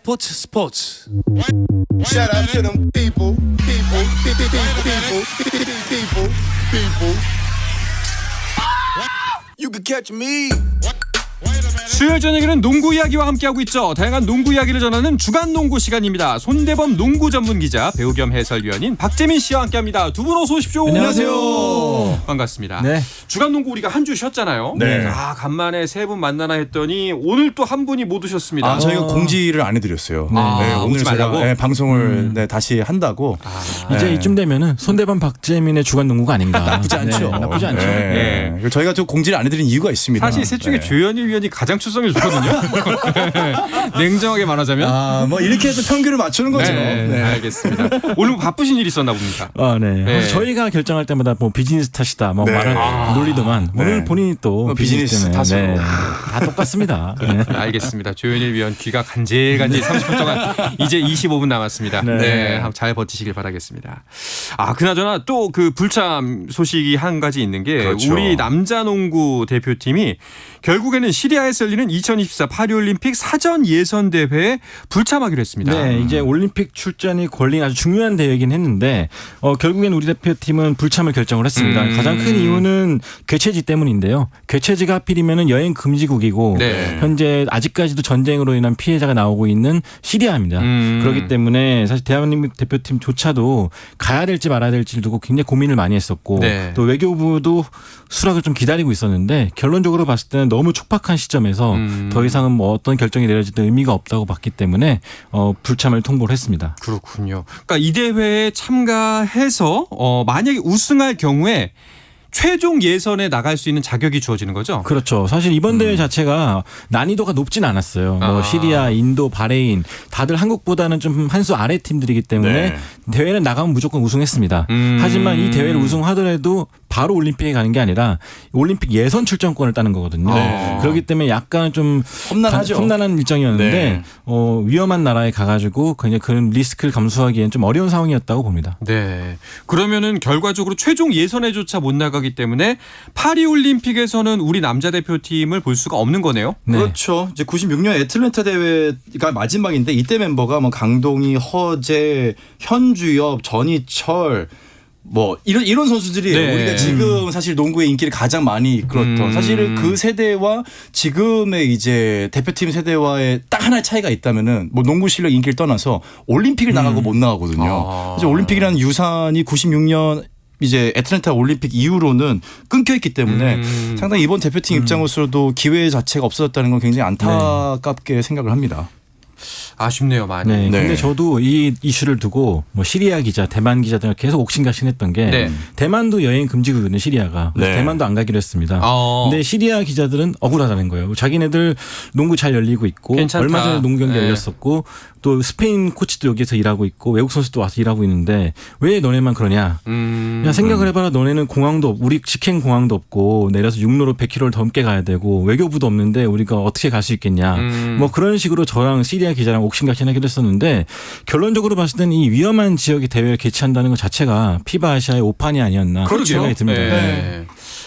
스포츠. Shout out to them people. You can catch me. 수요일 저녁에는 농구 이야기와 함께하고 있죠. 다양한 농구 이야기를 전하는 주간 농구 시간입니다. 손대범 농구 전문 기자, 배우 겸 해설위원인 박재민 씨와 함께합니다. 두 분 어서 오십시오. 안녕하세요. 반갑습니다. 네. 주간 농구 우리가 한 주 쉬었잖아요. 네. 간만에 세 분 만나나 했더니 오늘 또 한 분이 못 오셨습니다. 저희가 공지를 안 해드렸어요. 오늘 오지 제가 말라고? 방송을 다시 한다고. 이제 이쯤 되면은 손대범 박재민의 주간 농구가 아닌가. 나쁘지 않죠. 나쁘지 않죠. 네. 저희가 좀 공지를 안 해드린 이유가 있습니다. 사실 셋 중에 조현일 위원이 가장 추성이 좋거든요. 냉정하게 말하자면. 뭐 이렇게 해서 평균을 맞추는 거죠. 네, 알겠습니다. 오늘 뭐 바쁘신 일 있었나 봅니다. 네. 네. 저희가 결정할 때마다 뭐 비즈니스 탓이다, 뭐 네. 말을 놀리더만 오늘 본인이 또 비즈니스 때문에 탓으로. 다 똑같습니다. 네. 알겠습니다. 조현일 위원 귀가 간질간질 30분 동안 이제 25분 남았습니다. 네. 한번 잘 버티시길 바라겠습니다. 그나저나 또 그 불참 소식이 한 가지 있는 게 그렇죠. 우리 남자농구 대표팀이 결국에는 시리아에서 열리는 2024 파리올림픽 사전 예선 대회에 불참하기로 했습니다. 네, 이제 올림픽 출전이 걸린 아주 중요한 대회이긴 했는데 결국엔 우리 대표팀은 불참을 결정을 했습니다. 가장 큰 이유는 개최지 때문인데요. 개최지가 하필이면은 여행 금지국이고 네. 현재 아직까지도 전쟁으로 인한 피해자가 나오고 있는 시리아입니다. 그렇기 때문에 사실 대한민국 대표팀조차도 가야 될지 말아야 될지 두고 굉장히 고민을 많이 했었고 네. 또 외교부도 수락을 좀 기다리고 있었는데 결론적으로 봤을 때는 너무 촉박한 시점에서 더 이상은 뭐 어떤 결정이 내려지든 의미가 없다고 봤기 때문에 불참을 통보를 했습니다. 그렇군요. 그러니까 이 대회에 참가해서 만약에 우승할 경우에 최종 예선에 나갈 수 있는 자격이 주어지는 거죠? 그렇죠. 사실 이번 대회 자체가 난이도가 높진 않았어요. 뭐 시리아, 인도, 바레인 다들 한국보다는 좀 한 수 아래 팀들이기 때문에 네. 대회는 나가면 무조건 우승했습니다. 하지만 이 대회를 우승하더라도 바로 올림픽에 가는 게 아니라 올림픽 예선 출전권을 따는 거거든요. 네. 그렇기 때문에 약간 좀 험난하죠. 험난한 일정이었는데 네. 위험한 나라에 가가지고 그냥 그런 리스크를 감수하기엔 좀 어려운 상황이었다고 봅니다. 네. 그러면은 결과적으로 최종 예선에조차 못 나가기 때문에 파리올림픽에서는 우리 남자 대표팀을 볼 수가 없는 거네요. 네. 그렇죠. 이제 96년 애틀랜타 대회가 마지막인데 이때 멤버가 뭐 강동희, 허재, 현주엽, 전희철 뭐 이런 선수들이에요. 네. 우리가 지금 사실 농구의 인기를 가장 많이 이끌었던 사실은 그 세대와 지금의 이제 대표팀 세대와의 딱 하나의 차이가 있다면은 뭐 농구 실력 인기를 떠나서 올림픽을 나가고 못 나가거든요. 그래서 올림픽이라는 유산이 96년 이제 애틀랜타 올림픽 이후로는 끊겨 있기 때문에 상당히 이번 대표팀 입장으로서도 기회 자체가 없어졌다는 건 굉장히 안타깝게 생각을 합니다. 아쉽네요, 많이. 네. 네. 근데 저도 이 이슈를 두고 뭐 시리아 기자, 대만 기자 등을 계속 옥신각신했던 게 네. 대만도 여행 금지국이거든요, 시리아가. 그래서 네. 대만도 안 가기로 했습니다. 어. 근데 시리아 기자들은 억울하다는 거예요. 자기네들 농구 잘 열리고 있고 괜찮다. 얼마 전에 농구 경기 네. 열렸었고 또 스페인 코치도 여기서 일하고 있고 외국 선수도 와서 일하고 있는데 왜 너네만 그러냐. 야, 생각을 해봐라. 너네는 공항도 우리 직행 공항도 없고 내려서 육로로 100km를 넘게 가야 되고 외교부도 없는데 우리가 어떻게 갈 수 있겠냐. 뭐 그런 식으로 저랑 시리아 기자랑 옥신각신하기도 했었는데 결론적으로 봤을 때는 이 위험한 지역의 대회를 개최한다는 것 자체가 피바 아시아의 오판이 아니었나 그런 생각이 듭니다. 네.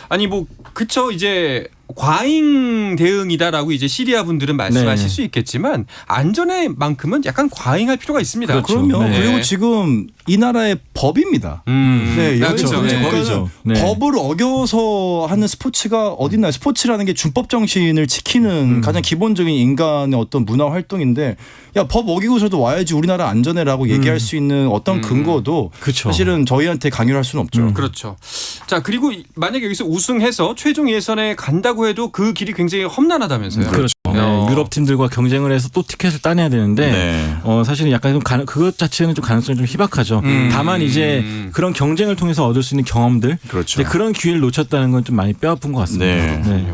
아니 뭐 그쵸 이제 과잉 대응이다라고 이제 시리아 분들은 말씀하실 네. 수 있겠지만 안전에만큼은 약간 과잉할 필요가 있습니다. 그렇죠. 그럼요. 네. 그리고 지금 이 나라의 법입니다. 네, 그렇죠. 여행 네. 법이죠. 네. 법을 어겨서 하는 스포츠가 어딨나요? 스포츠라는 게 준법 정신을 지키는 가장 기본적인 인간의 어떤 문화 활동인데, 야, 법 어기고서도 와야지 우리나라 안전해라고 얘기할 수 있는 어떤 근거도 그렇죠. 사실은 저희한테 강요를 할 수는 없죠. 그렇죠. 자 그리고 만약에 여기서 우승해서 최종 예선에 간다고 해도 그 길이 굉장히 험난하다면서요. 그렇죠. 네, 유럽 팀들과 경쟁을 해서 또 티켓을 따내야 되는데 네. 사실은 약간 좀 그것 자체는 좀 가능성이 좀 희박하죠. 다만 이제 그런 경쟁을 통해서 얻을 수 있는 경험들, 그렇죠. 이제 그런 기회를 놓쳤다는 건 좀 많이 뼈아픈 것 같습니다. 네.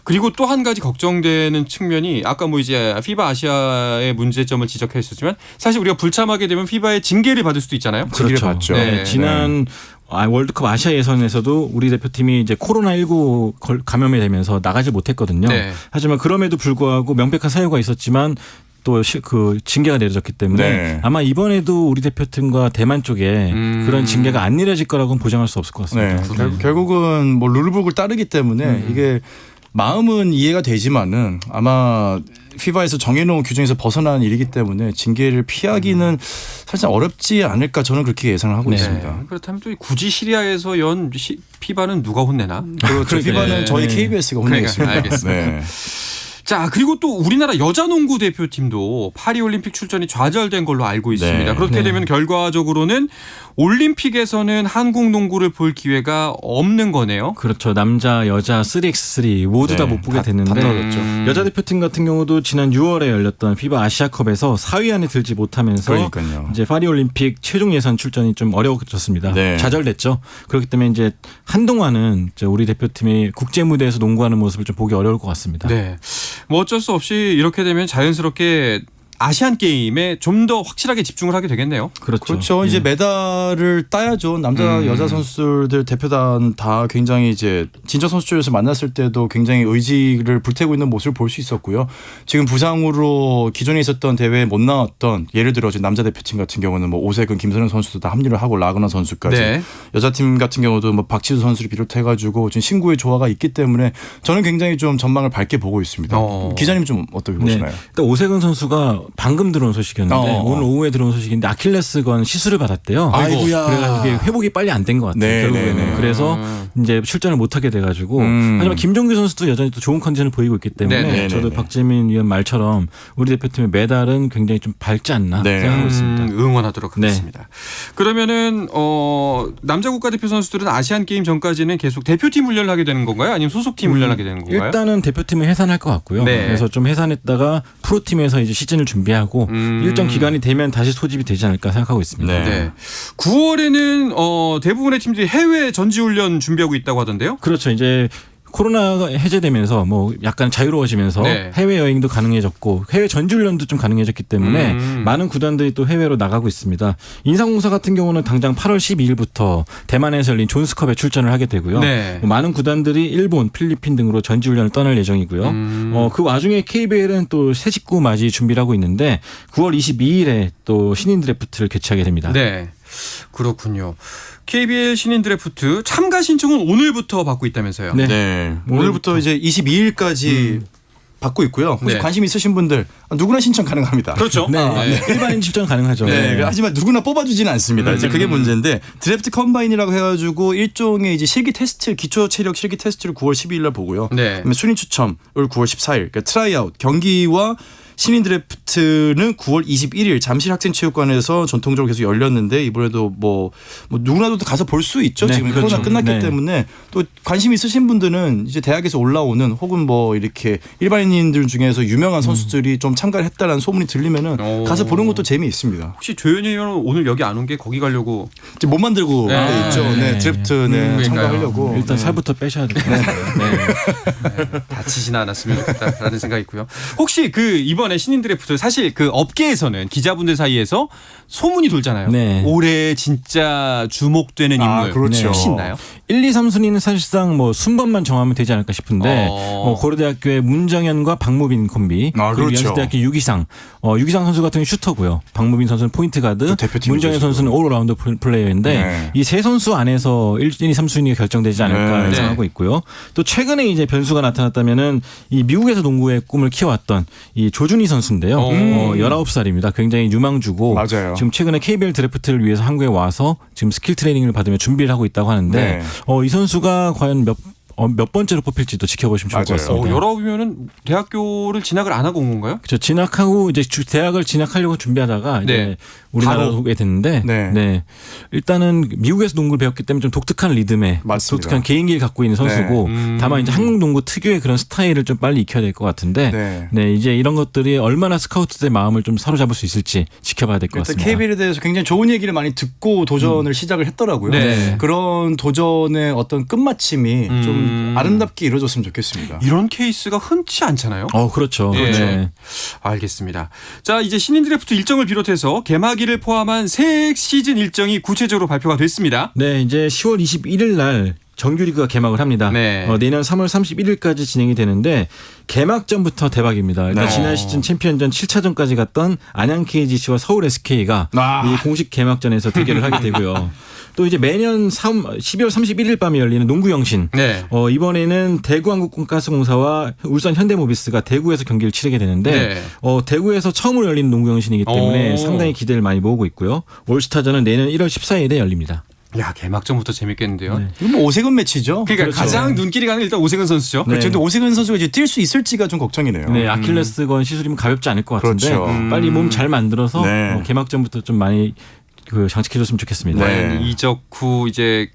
그리고 또 한 가지 걱정되는 측면이 아까 뭐 이제 피바 아시아의 문제점을 지적했었지만 사실 우리가 불참하게 되면 피바의 징계를 받을 수도 있잖아요. 징계를 받죠. 네. 지난 월드컵 아시아 예선에서도 우리 대표팀이 이제 코로나19 감염이 되면서 나가지 못했거든요. 네. 하지만 그럼에도 불구하고 명백한 사유가 있었지만 또 그 징계가 내려졌기 때문에 네. 아마 이번에도 우리 대표팀과 대만 쪽에 그런 징계가 안 내려질 거라고는 보장할 수 없을 것 같습니다. 네. 결국은 뭐 룰북을 따르기 때문에 이게 마음은 이해가 되지만은 아마 피바에서 정해놓은 규정에서 벗어나는 일이기 때문에 징계를 피하기는 사실 어렵지 않을까 저는 그렇게 예상을 하고 있습니다. 그렇다면 또 굳이 시리아에서 연 피바는 누가 혼내나? 그렇죠. 피바는 저희 KBS가 혼내겠습니다. 알겠습니다. 네. 자, 그리고 또 우리나라 여자농구 대표팀도 파리올림픽 출전이 좌절된 걸로 알고 있습니다. 네. 그렇게 되면 결과적으로는 올림픽에서는 한국 농구를 볼 기회가 없는 거네요. 그렇죠. 남자, 여자 3x3 모두 다 네, 못 보게 다 됐는데 떨어졌죠. 여자 대표팀 같은 경우도 지난 6월에 열렸던 피바 아시아컵에서 4위 안에 들지 못하면서 그러니까요. 이제 파리올림픽 최종 예선 출전이 좀 어려워졌습니다. 네. 좌절됐죠. 그렇기 때문에 이제 한동안은 이제 우리 대표팀이 국제 무대에서 농구하는 모습을 좀 보기 어려울 것 같습니다. 네. 뭐 어쩔 수 없이 이렇게 되면 자연스럽게 아시안 게임에 좀 더 확실하게 집중을 하게 되겠네요. 그렇죠. 이제 메달을 따야죠. 남자 여자 선수들 대표단 다 굉장히 이제 진짜 선수촌에서 만났을 때도 굉장히 의지를 불태우고 있는 모습을 볼 수 있었고요. 지금 부상으로 기존에 있었던 대회에 못 나왔던 예를 들어 지금 남자 대표팀 같은 경우는 뭐 오세근, 김선영 선수도 다 합류를 하고 라그나 선수까지. 네. 여자팀 같은 경우도 뭐 박지수 선수를 비롯해가지고 지금 신구의 조화가 있기 때문에 저는 굉장히 좀 전망을 밝게 보고 있습니다. 기자님 좀 어떻게 보시나요? 일단 오세근 선수가 방금 들어온 소식이었는데 오늘 오후에 들어온 소식인데 아킬레스건 시술을 받았대요. 아이고야. 그래가지고 이게 회복이 빨리 안 된 것 같아요. 네, 결국에는. 네, 네. 그래서 이제 출전을 못하게 돼가지고 하지만 김종규 선수도 여전히 또 좋은 컨디션을 보이고 있기 때문에 네, 네, 저도 네. 박재민 위원 말처럼 우리 대표팀의 메달은 굉장히 좀 밝지 않나 네. 생각하고 있습니다. 응원하도록 하겠습니다. 그러면은 남자 국가대표 선수들은 아시안 게임 전까지는 계속 대표팀 훈련을 하게 되는 건가요? 아니면 소속팀 훈련을 하게 되는 건가요? 일단은 대표팀을 해산할 것 같고요. 네. 그래서 좀 해산했다가 프로팀에서 이제 시즌을 준비하고 일정 기간이 되면 다시 소집이 되지 않을까 생각하고 있습니다. 네. 네. 9월에는 대부분의 팀들이 해외 전지훈련 준비하고 있다고 하던데요. 그렇죠. 이제 코로나가 해제되면서 뭐 약간 자유로워지면서 네. 해외 여행도 가능해졌고 해외 전지훈련도 좀 가능해졌기 때문에 많은 구단들이 또 해외로 나가고 있습니다. 인삼공사 같은 경우는 당장 8월 12일부터 대만에서 열린 존스컵에 출전을 하게 되고요. 네. 많은 구단들이 일본, 필리핀 등으로 전지훈련을 떠날 예정이고요. 그 와중에 KBL은 또 새 직구 맞이 준비를 하고 있는데 9월 22일에 또 신인 드래프트를 개최하게 됩니다. 네. 그렇군요. KBL 신인 드래프트 참가 신청은 오늘부터 받고 있다면서요. 네. 네. 오늘부터 이제 22일까지 받고 있고요. 혹시 네. 관심 있으신 분들 누구나 신청 가능합니다. 그렇죠. 네. 일반인 출전 가능하죠. 네. 하지만 누구나 뽑아주지는 않습니다. 이제 그게 문제인데 드래프트 컴바인이라고 해가지고 일종의 이제 실기 테스트, 기초 체력 실기 테스트를 9월 12일날 보고요. 네. 그다음에 순위 추첨을 9월 14일, 그러니까 트라이아웃 경기와 신인 드래프트는 9월 21일 잠실 학생체육관에서 전통적으로 계속 열렸는데 이번에도 뭐 누구나도 가서 볼 수 있죠. 네, 지금 그렇죠. 코로나 끝났기 네. 때문에 또 관심 있으신 분들은 이제 대학에서 올라오는 혹은 뭐 이렇게 일반인들 중에서 유명한 선수들이 좀 참가를 했다라는 소문이 들리면은 오. 가서 보는 것도 재미있습니다. 혹시 조현일 의원은 오늘 여기 안 온 게 거기 가려고 이제 못 만들고 네. 있죠. 네, 네. 드래프트 네, 그러니까요. 참가하려고. 일단 네. 살부터 빼셔야 될 것 같아요. 네. 다치지는 않았으면 좋겠다라는 생각이 있고요. 혹시 그 이번에 신인 드래프트 사실 그 업계에서는 기자분들 사이에서 소문이 돌잖아요. 네. 올해 진짜 주목되는 인물 그렇죠. 혹시 있나요? 1, 2, 3순위는 사실상 뭐 순번만 정하면 되지 않을까 싶은데 고려대학교의 문정현과 박무빈 콤비 그리고 그렇죠. 연세대학교 유기상 유기상 선수 같은 경우는 슈터고요. 박무빈 선수는 포인트 가드 또 대표팀이죠, 문정현 선수는 올라운드 플레이어인데 네. 이 세 선수 안에서 1, 2, 3순위가 결정되지 않을까 네. 예상하고 있고요. 또 최근에 이제 변수가 나타났다면은 이 미국에서 농구의 꿈을 키워왔던 이 조준희 선수인데요. 19살입니다. 굉장히 유망주고 맞아요. 지금 최근에 KBL 드래프트를 위해서 한국에 와서 지금 스킬 트레이닝을 받으며 준비를 하고 있다고 하는데 네. 이 선수가 과연 몇 번째로 뽑힐지도 지켜보시면 좋을 것 맞아요. 같습니다. 19이면은 대학교를 진학을 안 하고 온 건가요? 그렇죠. 진학하고 이제 대학을 진학하려고 준비하다가 네. 이제 우리나라로 오게 됐는데 네. 일단은 미국에서 농구를 배웠기 때문에 좀 독특한 리듬에 맞습니다. 독특한 개인기를 갖고 있는 선수고 네. 다만 이제 한국 농구 특유의 그런 스타일을 좀 빨리 익혀야 될 것 같은데 네. 이제 이런 것들이 얼마나 스카우트들의 마음을 좀 사로잡을 수 있을지 지켜봐야 될 것 일단 같습니다. KBL에 대해서 굉장히 좋은 얘기를 많이 듣고 도전을 시작을 했더라고요. 네. 그런 도전의 어떤 끝마침이 좀 아름답게 이루어졌으면 좋겠습니다. 이런 케이스가 흔치 않잖아요. 그렇죠. 네. 네. 알겠습니다. 자, 이제 신인 드래프트 일정을 비롯해서 개막일을 포함한 새 시즌 일정이 구체적으로 발표가 됐습니다. 네, 이제 10월 21일 날 정규리그가 개막을 합니다. 네. 내년 3월 31일까지 진행이 되는데 개막전부터 대박입니다. 일단 네. 지난 시즌 챔피언전 7차전까지 갔던 안양 KGC와 서울 SK가 이 공식 개막전에서 대결을 하게 되고요. 또 이제 매년 12월 31일 밤에 열리는 농구 영신. 네. 이번에는 대구한국가스공사와 울산 현대모비스가 대구에서 경기를 치르게 되는데 네. 대구에서 처음으로 열리는 농구 영신이기 때문에 오. 상당히 기대를 많이 모으고 있고요. 올스타전은 내년 1월 14일에 열립니다. 야, 개막전부터 재밌겠는데요. 네. 이건 뭐 오세근 매치죠. 그러니까 그렇죠. 가장 눈길이 가는 일단 오세근 선수죠. 네. 그렇죠. 근데 오세근 선수가 이제 뛸 수 있을지가 좀 걱정이네요. 네, 아킬레스건 시술이면 가볍지 않을 것 같은데 그렇죠. 빨리 몸 잘 만들어서 네. 개막전부터 좀 많이 장착해줬으면 좋겠습니다. 과연 이적 후 이제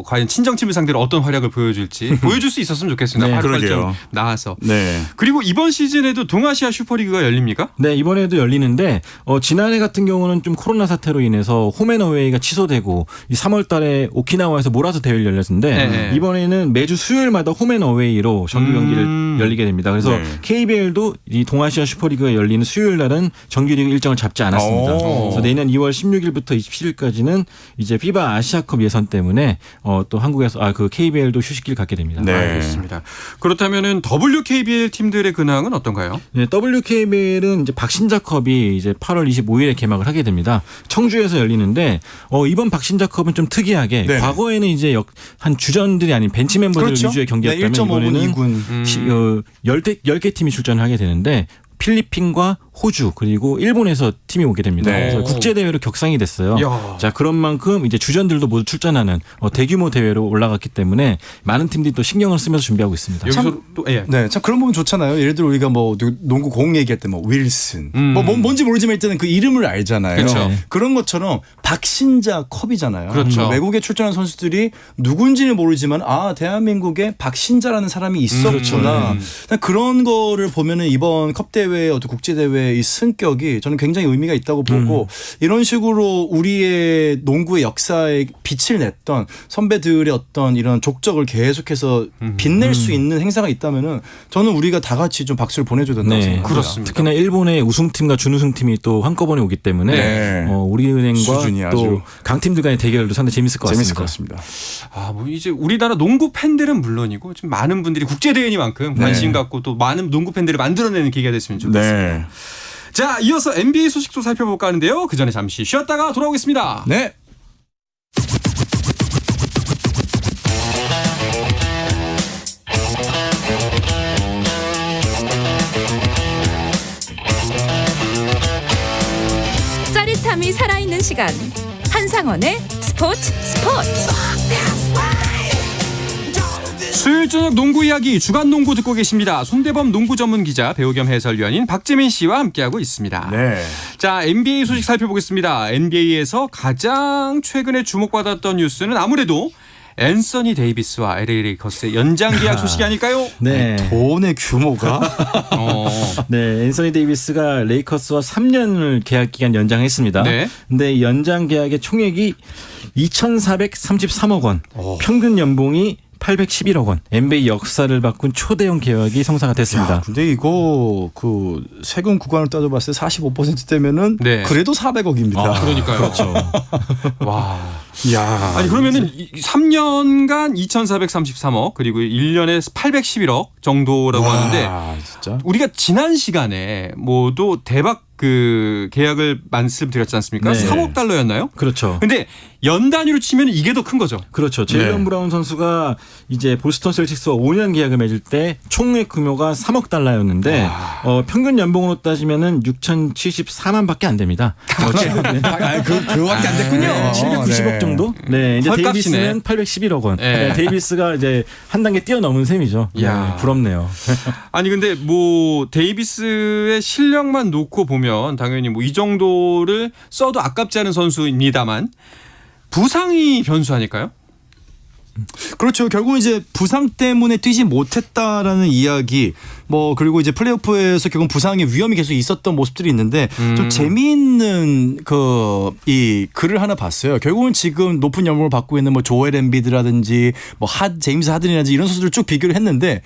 과연 친정팀을 상대로 어떤 활약을 보여줄지 보여줄 수 있었으면 좋겠습니다. 네, 8월 그러게요. 좀 나와서. 네. 그리고 이번 시즌에도 동아시아 슈퍼리그가 열립니까? 네, 이번에도 열리는데 지난해 같은 경우는 좀 코로나 사태로 인해서 홈앤어웨이가 취소되고 이 3월 달에 오키나와에서 몰아서 대회를 열렸는데 네. 이번에는 매주 수요일마다 홈앤어웨이로 정규 경기를 열리게 됩니다. 그래서 네. KBL도 이 동아시아 슈퍼리그가 열리는 수요일 날은 정규리그 일정을 잡지 않았습니다. 오. 그래서 내년 2월 16일부터 27일까지는 이제 피바 아시아컵 예선 때문에 또 한국에서 그 KBL도 휴식기를 갖게 됩니다. 네. 알겠습니다. 그렇다면은 WKBL 팀들의 근황은 어떤가요? 네, WKBL은 이제 박신자컵이 이제 8월 25일에 개막을 하게 됩니다. 청주에서 열리는데 이번 박신자컵은 좀 특이하게 네. 과거에는 이제 한 주전들이 아닌 벤치 멤버들 그렇죠. 위주의 경기였다면 1.5군, 이번에는 2군. 10개 팀이 출전을 하게 되는데 필리핀과 호주 그리고 일본에서 팀이 오게 됩니다. 네. 그래서 국제 대회로 격상이 됐어요. 이야. 자, 그런 만큼 이제 주전들도 모두 출전하는 대규모 대회로 올라갔기 때문에 많은 팀들이 또 신경을 쓰면서 준비하고 있습니다. 여기서 또 예. 네, 참 그런 부분 좋잖아요. 예를 들어 우리가 뭐 농구 공 얘기할 때 뭐 윌슨, 뭔지 모르지만 일단은 그 이름을 알잖아요. 그렇죠. 그런 것처럼 박신자 컵이잖아요. 그렇죠. 외국에 출전한 선수들이 누군지는 모르지만 대한민국에 박신자라는 사람이 있었구나. 그런 거를 보면은 이번 컵 대회 어떤 국제 대회의 이 승격이 저는 굉장히 의미가 있다고 보고 이런 식으로 우리의 농구의 역사에 빛을 냈던 선배들의 어떤 이런 족적을 계속해서 빛낼 수 있는 행사가 있다면은 저는 우리가 다 같이 좀 박수를 보내줘야 된다고 네. 생각합니다. 그렇습니다. 특히나 일본의 우승팀과 준우승팀이 또 한꺼번에 오기 때문에 네. 우리은행과 수준이 아주 또 강팀들 간의 대결도 상당히 재밌을 것 재밌을 같습니다. 것 같습니다. 뭐 이제 우리나라 농구 팬들은 물론이고 좀 많은 분들이 국제 대회니만큼 관심 갖고 또 많은 농구 팬들을 만들어내는 계기가 됐으면 좋겠습니다. 네. 자, 이어서 NBA 소식도 살펴볼까 하는데요. 그 전에 잠시 쉬었다가 돌아오겠습니다. 네. 짜릿함이 살아있는 시간 한상원의 스포츠 수요일 저녁 농구 이야기 주간 농구 듣고 계십니다. 손대범 농구 전문 기자 배우 겸 해설위원인 박재민 씨와 함께하고 있습니다. 네. 자, NBA 소식 살펴보겠습니다. NBA에서 가장 최근에 주목받았던 뉴스는 아무래도 앤서니 데이비스와 LA 레이커스의 연장 계약 소식이 아닐까요? 네. 돈의 규모가 네, 앤서니 데이비스가 레이커스와 3년을 계약 기간 연장했습니다. 네. 근데 이 연장 계약의 총액이 2,433억 원, 평균 연봉이 811억 원, NBA 역사를 바꾼 초대형 계약이 성사가 됐습니다. 근데 이거 그 세금 구간을 따져봤을 때 45%대면은 네. 그래도 400억입니다. 그러니까요. 그렇죠. 와. 야. 아니 그러면은 3년간 2,433억 그리고 1년에 811억 정도라고 하는데 진짜. 우리가 지난 시간에 모두 대박 그 계약을 말씀드렸지 않습니까? 네. 3억 달러였나요? 그렇죠. 근데 연 단위로 치면 이게 더 큰 거죠. 그렇죠. 제일런 네. 브라운 선수가 이제 보스턴 셀틱스와 5년 계약을 맺을 때 총액 규모가 3억 달러였는데 평균 연봉으로 따지면은 6,074만밖에 안 됩니다. 그거밖에 안 됐군요. 네, 790억 정도? 네, 이제 헐값이네. 데이비스는 811억 원. 네. 네, 데이비스가 이제 한 단계 뛰어넘은 셈이죠. 이야. 네, 부럽네요. 아니 근데 뭐 데이비스의 실력만 놓고 보면 당연히 뭐 이 정도를 써도 아깝지 않은 선수입니다만 부상이 변수 아닐까요? 그렇죠. 결국 이제 부상 때문에 뛰지 못했다라는 이야기, 뭐 그리고 이제 플레이오프에서 결국 부상의 위험이 계속 있었던 모습들이 있는데 좀 재미있는 이 글을 하나 봤어요. 결국은 지금 높은 연봉을 받고 있는 뭐 조엘 엠비드라든지 뭐 제임스 하든이라든지 이런 선수들 쭉 비교를 했는데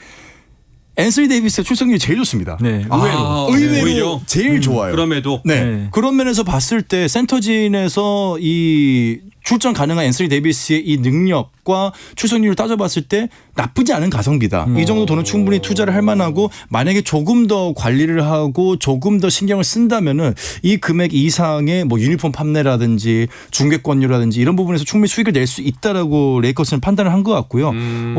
앤서니 데이비스의 출석률이 제일 좋습니다. 네, 의외로. 의외로 오히려? 제일 좋아요. 그럼에도 네. 네. 그런 면에서 봤을 때 센터진에서 이 출전 가능한 앤서니 데이비스의 이 능력과 출석률을 따져봤을 때 나쁘지 않은 가성비다. 이 정도 돈은 충분히 투자를 할 만하고 만약에 조금 더 관리를 하고 조금 더 신경을 쓴다면은 이 금액 이상의 뭐 유니폼 판매라든지 중계권료라든지 이런 부분에서 충분히 수익을 낼 수 있다라고 레이커스는 판단을 한 것 같고요.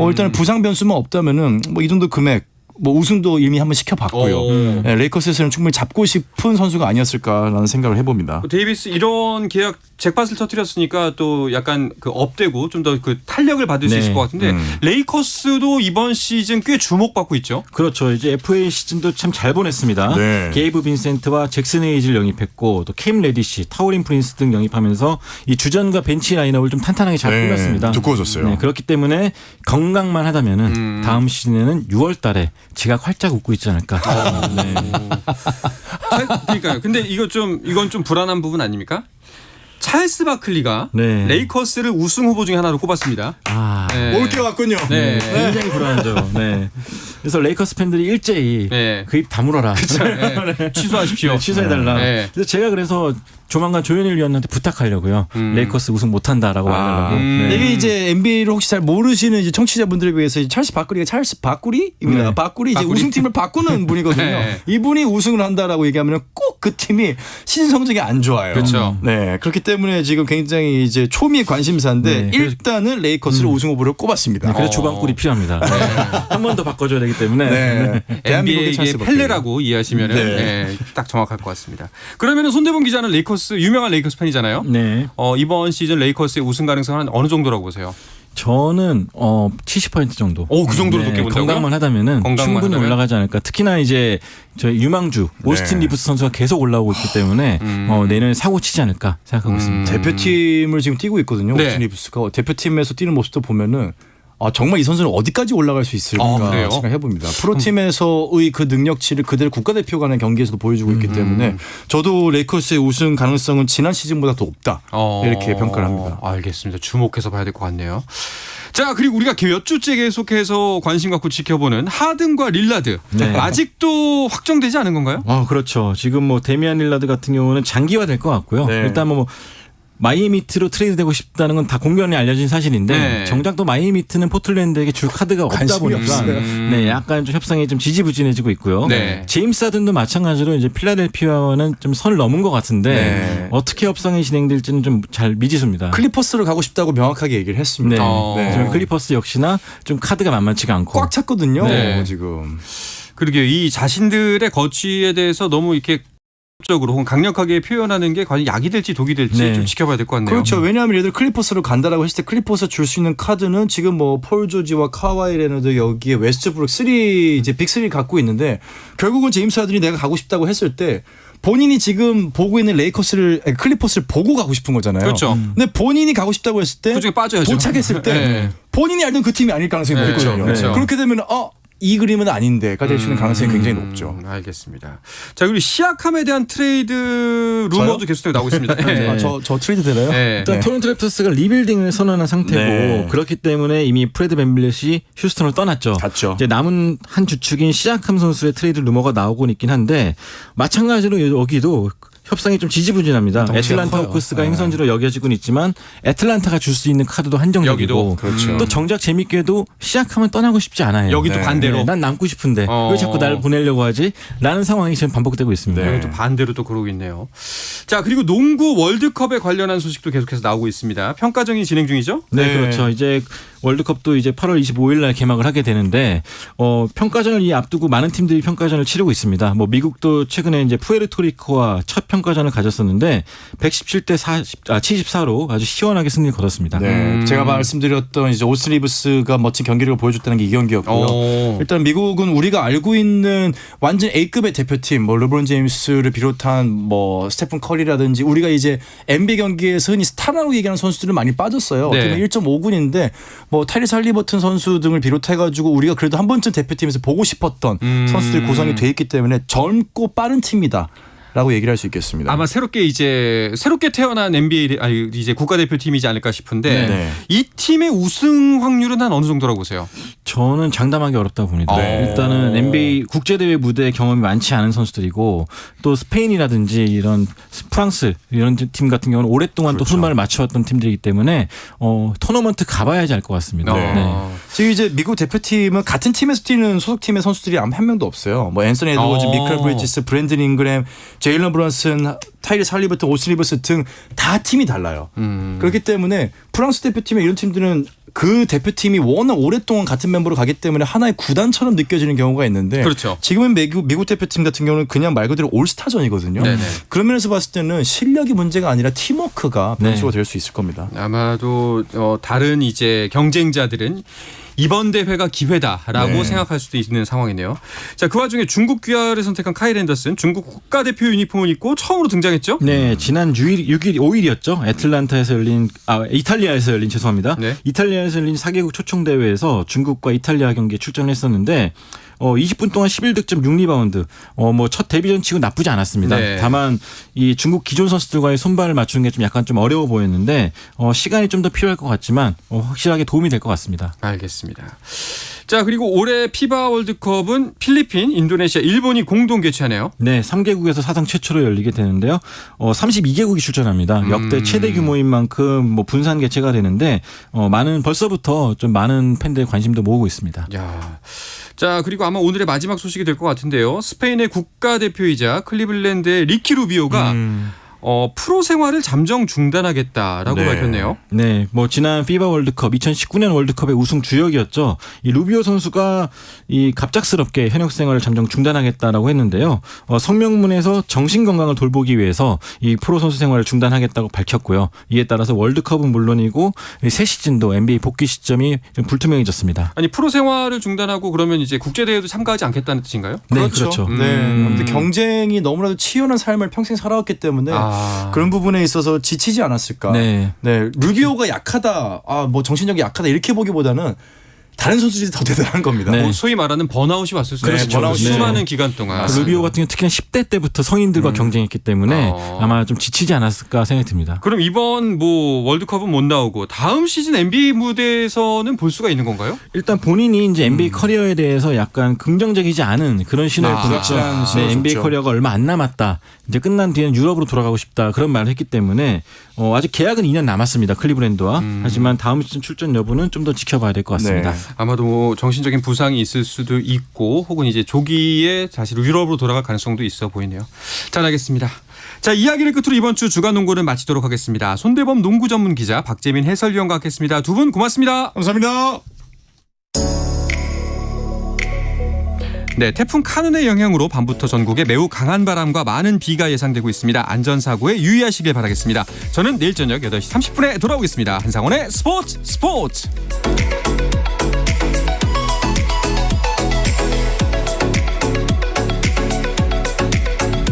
일단은 부상 변수만 없다면은 뭐 이 정도 금액 뭐 우승도 이미 한번 시켜봤고요. 네, 레이커스에서는 충분히 잡고 싶은 선수가 아니었을까라는 생각을 해봅니다. 데이비스 이런 계약 잭팟을 터뜨렸으니까 또 약간 그 업되고 좀 더 그 탄력을 받을 수 네. 있을 것 같은데 레이커스도 이번 시즌 꽤 주목받고 있죠. 그렇죠. 이제 FA 시즌도 참 잘 보냈습니다. 네. 게이브 빈센트와 잭슨 헤이즈를 영입했고 또 캠 레디시, 타우린 프린스 등 영입하면서 이 주전과 벤치 라인업을 좀 탄탄하게 잘 네, 꾸몄습니다. 두꺼워졌어요. 네, 그렇기 때문에 건강만 하다면은 다음 시즌에는 6월달에 지각 활짝 웃고 있지 않을까. 네. 그러니까요. 근데 이건 좀 불안한 부분 아닙니까? 찰스 바클리가 네. 레이커스를 우승 후보 중에 하나로 꼽았습니다. 아, 네. 올게 왔군요. 네. 굉장히 불안하죠. 네. 그래서 레이커스 팬들이 일제히 네. 그 입 다물어라. 네. 취소하십시오. 네, 취소해달라. 네. 그래서 제가 그래서 조만간 조현일 위원한테 부탁하려고요. 레이커스 우승 못한다라고 말하려고. 네. 이게 이제 NBA를 혹시 잘 모르시는 이제 청취자분들을 위해서 이 찰스 바꾸리가 찰스 바꾸리입니다. 네. 바꾸리 이제 바꾸리. 우승팀을 바꾸는 분이거든요. 네. 이분이 우승을 한다라고 얘기하면 꼭 그 팀이 시즌 성적이 안 좋아요. 그렇죠. 네, 그렇기 때문에 지금 굉장히 이제 초미의 관심사인데 네. 일단은 레이커스를 우승 후보로 꼽았습니다. 그래서 주방꿀이 필요합니다. 한 번 더 바꿔줘야 되기 때문에. 네. 대한민국의 NBA의 찰스 바꾸리. 펠레라고 이해하시면 네. 딱 정확할 것 같습니다. 그러면 손대범 기자는 레이커스 유명한 레이커스 팬이잖아요. 네. 이번 시즌 레이커스의 우승 가능성은 어느 정도라고 보세요? 저는 70% 정도. 오, 그 정도로 높게 본다고요? 건강만 하다면은 건강만 충분히 하다면? 올라가지 않을까. 특히나 이제 저희 유망주 오스틴 네. 리브스 선수가 계속 올라오고 있기 때문에 내년에 사고 치지 않을까 생각하고 있습니다. 대표팀을 지금 뛰고 있거든요. 네. 오스틴 리브스가 대표팀에서 뛰는 모습도 보면은 정말 이 선수는 어디까지 올라갈 수 있을까 그래요? 생각해 봅니다. 프로팀에서의 그 능력치를 그대로 국가대표 간의 경기에서도 보여주고 있기 때문에 저도 레이커스의 우승 가능성은 지난 시즌보다 더 높다 이렇게 평가를 합니다. 알겠습니다. 주목해서 봐야 될 것 같네요. 자, 그리고 우리가 몇 주째 계속해서 관심 갖고 지켜보는 하든과 릴라드. 네. 아직도 확정되지 않은 건가요? 그렇죠. 지금 뭐 데미안 릴라드 같은 경우는 장기화 될 것 같고요. 네. 일단 뭐 마이애미트로 트레이드 되고 싶다는 건 다 공견이 알려진 사실인데 네. 정작 또 마이애미트는 포틀랜드에게 줄 카드가 없다 관심이 보니까 없어요. 네, 약간 좀 협상이 좀 지지부진해지고 있고요. 네. 제임스 하든도 마찬가지로 이제 필라델피아와는 좀 선을 넘은 것 같은데 네. 어떻게 협상이 진행될지는 좀 잘 미지수입니다. 클리퍼스로 가고 싶다고 명확하게 얘기를 네. 했습니다. 하지만 클리퍼스 역시나 좀 카드가 만만치가 않고 꽉 찼거든요. 네. 지금. 그러게요. 이 자신들의 거취에 대해서 너무 이렇게 적으로 혹은 강력하게 표현하는 게 과연 약이 될지 독이 될지 네. 좀 지켜봐야 될 것 같네요. 그렇죠. 왜냐하면 얘들 클리퍼스로 간다라고 했을 때 클리퍼스 줄 수 있는 카드는 지금 뭐 폴 조지와 카와이 레너드 여기에 웨스트브룩 3 이제 빅3 갖고 있는데 결국은 제임스 하든이 내가 가고 싶다고 했을 때 본인이 지금 보고 있는 클리퍼스를 보고 가고 싶은 거잖아요. 그렇죠. 근데 본인이 가고 싶다고 했을 때 그중에 빠져야죠. 도착했을 때 네. 본인이 알던 그 팀이 아닐 가능성이 네, 높거든요. 그렇죠. 그렇게 되면 이 그림은 아닌데가 될 수 있는 가능성이 굉장히 높죠. 알겠습니다. 자, 그리고 시아캄에 대한 트레이드 루머도 계속되고 나오고 있습니다. 네. 저 트레이드 되나요? 네. 일단 토론토 랩터스가 리빌딩을 선언한 상태고 네. 그렇기 때문에 이미 프레드 밴빌렛이 휴스턴을 떠났죠. 갔죠. 이제 남은 한 주축인 시아캄 선수의 트레이드 루머가 나오고 있긴 한데 마찬가지로 여기도 협상이 좀 지지부진합니다. 덩치가 애틀란타 커요. 호크스가 네. 행선지로 여겨지고는 있지만 애틀란타가 줄 수 있는 카드도 한정적이고 여기도. 그렇죠. 또 정작 재밌게도 시작하면 떠나고 싶지 않아요. 여기도 네. 반대로. 네, 난 남고 싶은데 왜 자꾸 날 보내려고 하지? 라는 상황이 지금 반복되고 있습니다. 네. 또 반대로 또 그러고 있네요. 자, 그리고 농구 월드컵에 관련한 소식도 계속해서 나오고 있습니다. 평가전이 진행 중이죠? 네, 네. 그렇죠. 이제 월드컵도 이제 8월 25일 날 개막을 하게 되는데 평가전을 앞두고 많은 팀들이 평가전을 치르고 있습니다. 뭐 미국도 최근에 이제 푸에르토리코와 첫 평가전을 가졌었는데 117대 74로 아주 시원하게 승리를 거뒀습니다. 네, 제가 말씀드렸던 이제 오스틴 리브스가 멋진 경기력을 보여줬다는 게 이 경기였고요. 일단 미국은 우리가 알고 있는 완전 A급의 대표팀, 뭐 르브론 제임스를 비롯한 뭐 스테픈 커리라든지 우리가 이제 NBA 경기에서 흔히 스타라고 얘기하는 선수들은 많이 빠졌어요. 네. 어떻게 보면 1.5군인데 뭐 타이리스 할리버튼 선수 등을 비롯해가지고 우리가 그래도 한 번쯤 대표팀에서 보고 싶었던 선수들이 구성이 돼 있기 때문에 젊고 빠른 팀이다. 라고 얘기를 할 수 있겠습니다. 아마 새롭게 태어난 NBA 이제 국가대표팀이지 않을까 싶은데 네. 이 팀의 우승 확률은 한 어느 정도라고 보세요? 저는 장담하기 어렵다고 봅니다. 네. 일단은 NBA 국제대회 무대 경험이 많지 않은 선수들이고 또 스페인이라든지 이런 프랑스 이런 팀 같은 경우는 오랫동안 또 순발을 맞춰왔던 팀들이기 때문에 토너먼트 가봐야지 알 것 같습니다. 지금 이제 미국 대표팀은 같은 팀에서 뛰는 소속팀의 선수들이 아마 한 명도 없어요. 뭐 앤서니 에드워즈, 미컬 브리지스, 브랜든 잉그램, 제일런 브런슨, 타이리 살리버튼, 오스 리버스 등 다 팀이 달라요. 그렇기 때문에 프랑스 대표팀의 이런 팀들은 그 대표팀이 워낙 오랫동안 같은 멤버로 가기 때문에 하나의 구단처럼 느껴지는 경우가 있는데 그렇죠. 지금은 미국 대표팀 같은 경우는 그냥 말 그대로 올스타전이거든요. 네네. 그런 면에서 봤을 때는 실력이 문제가 아니라 팀워크가 변수가 될 수 있을 겁니다. 아마도 다른 이제 경쟁자들은 이번 대회가 기회다라고 생각할 수도 있는 상황이네요. 자, 그 와중에 중국 귀화를 선택한 카일 앤더슨 중국 국가대표 유니폼을 입고 처음으로 등장했죠? 네, 지난 5일이었죠. 이탈리아에서 열린 죄송합니다. 네. 이탈리아에서 열린 4개국 초청 대회에서 중국과 이탈리아 경기에 출전했었는데 20분 동안 11득점 6리바운드. 뭐 첫 데뷔전 치고 나쁘지 않았습니다. 네. 다만 이 중국 기존 선수들과의 손발을 맞추는 게 좀 약간 좀 어려워 보였는데 시간이 좀 더 필요할 것 같지만 확실하게 도움이 될 것 같습니다. 알겠습니다. 자, 그리고 올해 피바 월드컵은 필리핀, 인도네시아, 일본이 공동 개최하네요. 네, 3개국에서 사상 최초로 열리게 되는데요. 32개국이 출전합니다. 역대 최대 규모인 만큼 뭐 분산 개최가 되는데 벌써부터 좀 많은 팬들의 관심도 모으고 있습니다. 야. 자, 그리고 아마 오늘의 마지막 소식이 될 것 같은데요. 스페인의 국가대표이자 클리블랜드의 리키 루비오가 프로 생활을 잠정 중단하겠다라고 밝혔네요. 네, 뭐 지난 피바 월드컵 2019년 월드컵의 우승 주역이었죠. 이 루비오 선수가 이 갑작스럽게 현역 생활을 잠정 중단하겠다라고 했는데요. 성명문에서 정신 건강을 돌보기 위해서 이 프로 선수 생활을 중단하겠다고 밝혔고요. 이에 따라서 월드컵은 물론이고 새 시즌도 NBA 복귀 시점이 좀 불투명해졌습니다. 아니, 프로 생활을 중단하고 그러면 이제 국제 대회도 참가하지 않겠다는 뜻인가요? 네, 그렇죠. 네, 아무튼 경쟁이 너무나도 치열한 삶을 평생 살아왔기 때문에 그런 부분에 있어서 지치지 않았을까. 네. 루비오가 약하다, 뭐 정신력이 약하다 이렇게 보기보다는 다른 선수들이 더 대단한 겁니다. 네. 뭐 소위 말하는 번아웃이 왔을 수 있죠. 번아웃이. 수많은 기간 동안. 루비오 같은 경우 특히나 10대 때부터 성인들과 경쟁했기 때문에 아마 좀 지치지 않았을까 생각이 듭니다. 그럼 이번 뭐 월드컵은 못 나오고 다음 시즌 NBA 무대에서는 볼 수가 있는 건가요? 일단 본인이 이제 NBA 커리어에 대해서 약간 긍정적이지 않은 그런 신호를 보냈죠. 네, NBA 커리어가 얼마 안 남았다. 이제 끝난 뒤에는 유럽으로 돌아가고 싶다. 그런 말을 했기 때문에 아직 계약은 2년 남았습니다. 클리브랜드와. 하지만 다음 시즌 출전 여부는 좀 더 지켜봐야 될 것 같습니다. 네. 아마도 뭐 정신적인 부상이 있을 수도 있고 혹은 이제 조기에 다시 유럽으로 돌아갈 가능성도 있어 보이네요. 잘 알겠습니다. 자, 이야기를 끝으로 이번 주 주간 농구를 마치도록 하겠습니다. 손대범 농구 전문 기자 박재민 해설위원과 함께했습니다. 두 분 고맙습니다. 감사합니다. 네, 태풍 카눈의 영향으로 밤부터 전국에 매우 강한 바람과 많은 비가 예상되고 있습니다. 안전사고에 유의하시길 바라겠습니다. 저는 내일 저녁 8시 30분에 돌아오겠습니다. 한상원의 스포츠.